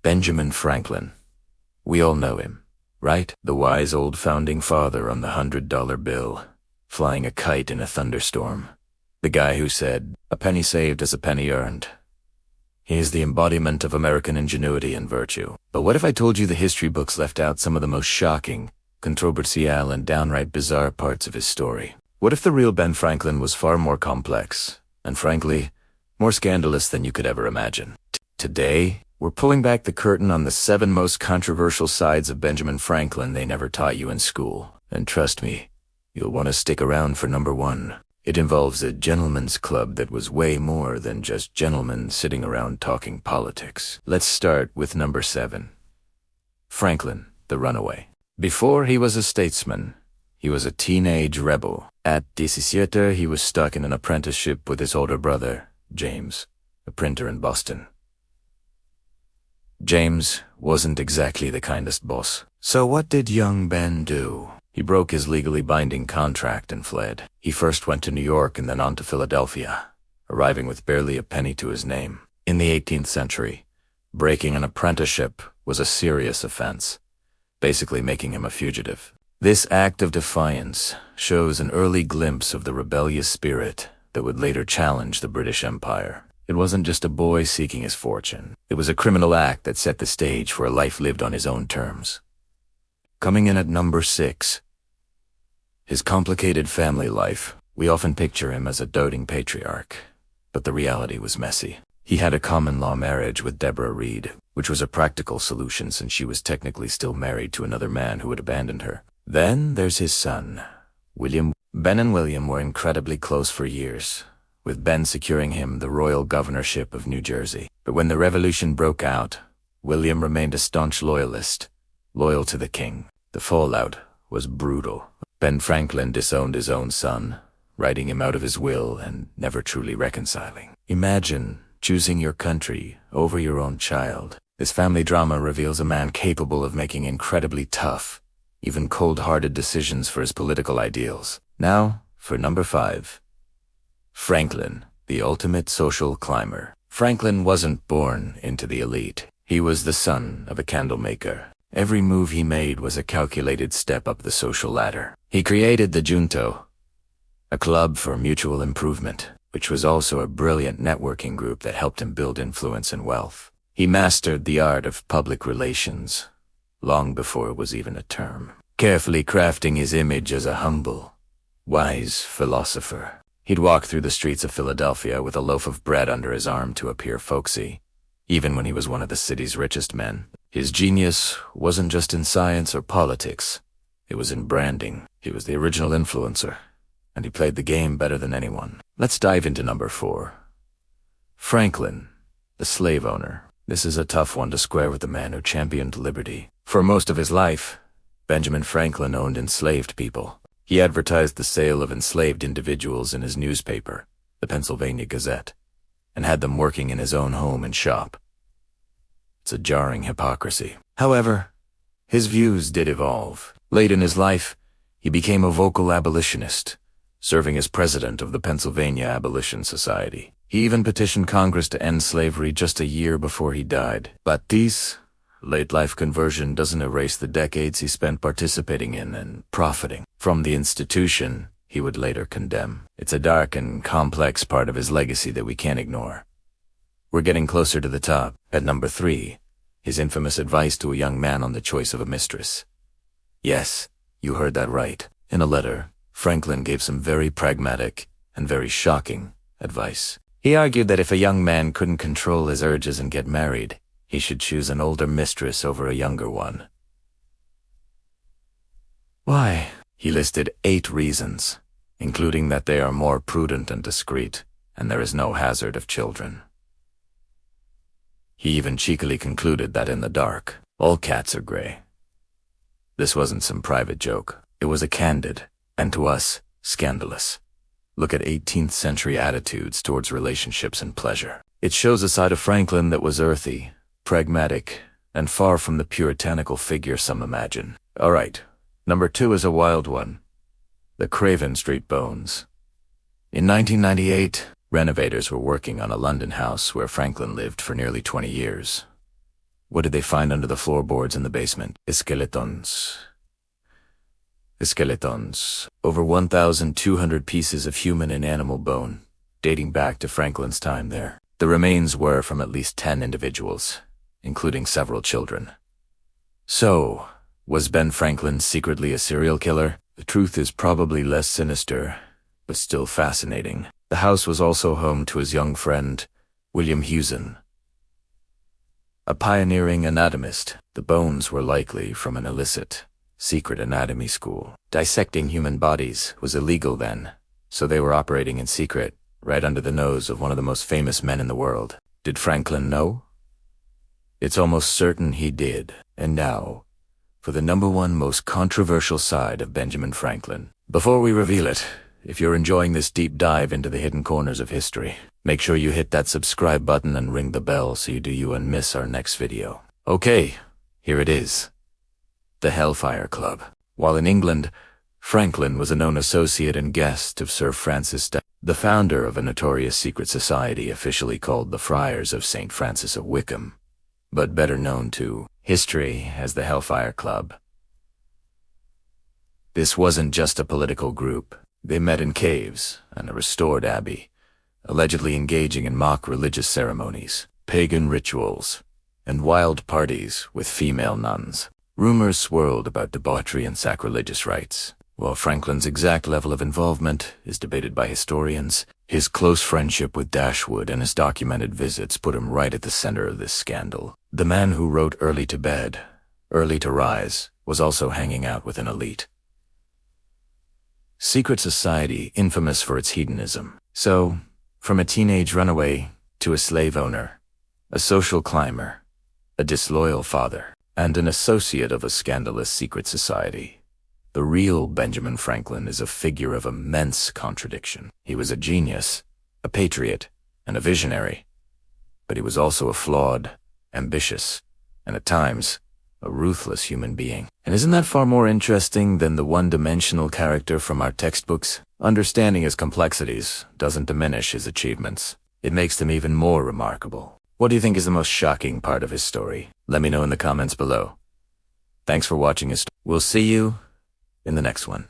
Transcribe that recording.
Benjamin Franklin. We all know him, right? The wise old founding father on the $100 bill, flying a kite in a thunderstorm. The guy who said, "A penny saved is a penny earned." He is the embodiment of American ingenuity and virtue. But what if I told you the history books left out some of the most shocking, controversial, and downright bizarre parts of his story? What if the real Ben Franklin was far more complex, and frankly, more scandalous than you could ever imagine? Today, we're pulling back the curtain on the 7 most controversial sides of Benjamin Franklin they never taught you in school. And trust me, you'll want to stick around for number 1. It involves a gentleman's club that was way more than just gentlemen sitting around talking politics. Let's start with number 7. Franklin, the runaway. Before he was a statesman, he was a teenage rebel. At 17, he was stuck in an apprenticeship with his older brother, James, a printer in Boston. James wasn't exactly the kindest boss. So what did young Ben do? He broke his legally binding contract and fled. He first went to New York and then on to Philadelphia, arriving with barely a penny to his name. In the 18th century, breaking an apprenticeship was a serious offense, basically making him a fugitive. This act of defiance shows an early glimpse of the rebellious spirit that would later challenge the British Empire. It wasn't just a boy seeking his fortune. It was a criminal act that set the stage for a life lived on his own terms. Coming in at number 6, his complicated family life. We often picture him as a doting patriarch, but the reality was messy. He had a common-law marriage with Deborah Reed, which was a practical solution since she was technically still married to another man who had abandoned her. Then there's his son, William. Ben and William were incredibly close for years, with Ben securing him the royal governorship of New Jersey. But when the revolution broke out, William remained a staunch loyalist, loyal to the king. The fallout was brutal. Ben Franklin disowned his own son, writing him out of his will and never truly reconciling. Imagine choosing your country over your own child. This family drama reveals a man capable of making incredibly tough, even cold-hearted decisions for his political ideals. Now, for number 5. Franklin, the ultimate social climber. Franklin wasn't born into the elite. He was the son of a candle maker. Every move he made was a calculated step up the social ladder. He created the Junto, a club for mutual improvement, which was also a brilliant networking group that helped him build influence and wealth. He mastered the art of public relations, long before it was even a term, carefully crafting his image as a humble, wise philosopher. He'd walk through the streets of Philadelphia with a loaf of bread under his arm to appear folksy, even when he was one of the city's richest men. His genius wasn't just in science or politics. It was in branding. He was the original influencer, and he played the game better than anyone. Let's dive into number 4. Franklin, the slave owner. This is a tough one to square with the man who championed liberty. For most of his life, Benjamin Franklin owned enslaved people. He advertised the sale of enslaved individuals in his newspaper, the Pennsylvania Gazette, and had them working in his own home and shop. It's a jarring hypocrisy. However, his views did evolve. Late in his life, he became a vocal abolitionist, serving as president of the Pennsylvania Abolition Society. He even petitioned Congress to end slavery just a year before he died. But this late-life conversion doesn't erase the decades he spent participating in and profiting from the institution he would later condemn. It's a dark and complex part of his legacy that we can't ignore. We're getting closer to the top. At number 3, his infamous advice to a young man on the choice of a mistress. Yes, you heard that right. In a letter, Franklin gave some very pragmatic and very shocking advice. He argued that if a young man couldn't control his urges and get married, he should choose an older mistress over a younger one. Why? He listed 8 reasons, including that they are more prudent and discreet, and there is no hazard of children. He even cheekily concluded that in the dark, all cats are gray. This wasn't some private joke. It was a candid, and to us, scandalous look at 18th century attitudes towards relationships and pleasure. It shows a side of Franklin that was earthy, pragmatic, and far from the puritanical figure some imagine. All right, number 2 is a wild one. The Craven Street Bones. In 1998, renovators were working on a London house where Franklin lived for nearly 20 years. What did they find under the floorboards in the basement? Skeletons. Skeletons. Over 1,200 pieces of human and animal bone, dating back to Franklin's time there. The remains were from at least 10 individuals, including several children. So, was Ben Franklin secretly a serial killer? The truth is probably less sinister, but still fascinating. The house was also home to his young friend, William Hewson, a pioneering anatomist. The bones were likely from an illicit, secret anatomy school. Dissecting human bodies was illegal then, so they were operating in secret, right under the nose of one of the most famous men in the world. Did Franklin know? It's almost certain he did. And now, for the #1 most controversial side of Benjamin Franklin. Before we reveal it, if you're enjoying this deep dive into the hidden corners of history, make sure you hit that subscribe button and ring the bell so you won't miss our next video. Okay, here it is. The Hellfire Club. While in England, Franklin was a known associate and guest of Sir Francis, the founder of a notorious secret society officially called the Friars of St. Francis of Wickham, but better known to history as the Hellfire Club. This wasn't just a political group. They met in caves and a restored abbey, allegedly engaging in mock religious ceremonies, pagan rituals, and wild parties with female nuns. Rumors swirled about debauchery and sacrilegious rites. While Franklin's exact level of involvement is debated by historians, his close friendship with Dashwood and his documented visits put him right at the center of this scandal. The man who wrote Early to Bed, Early to Rise was also hanging out with an elite secret society infamous for its hedonism. So, from a teenage runaway to a slave owner, a social climber, a disloyal father, and an associate of a scandalous secret society, the real Benjamin Franklin is a figure of immense contradiction. He was a genius, a patriot, and a visionary, but he was also a flawed, ambitious, and at times, a ruthless human being. And isn't that far more interesting than the one-dimensional character from our textbooks? Understanding his complexities doesn't diminish his achievements. It makes them even more remarkable. What do you think is the most shocking part of his story? Let me know in the comments below. Thanks for watching his story. We'll see you in the next one.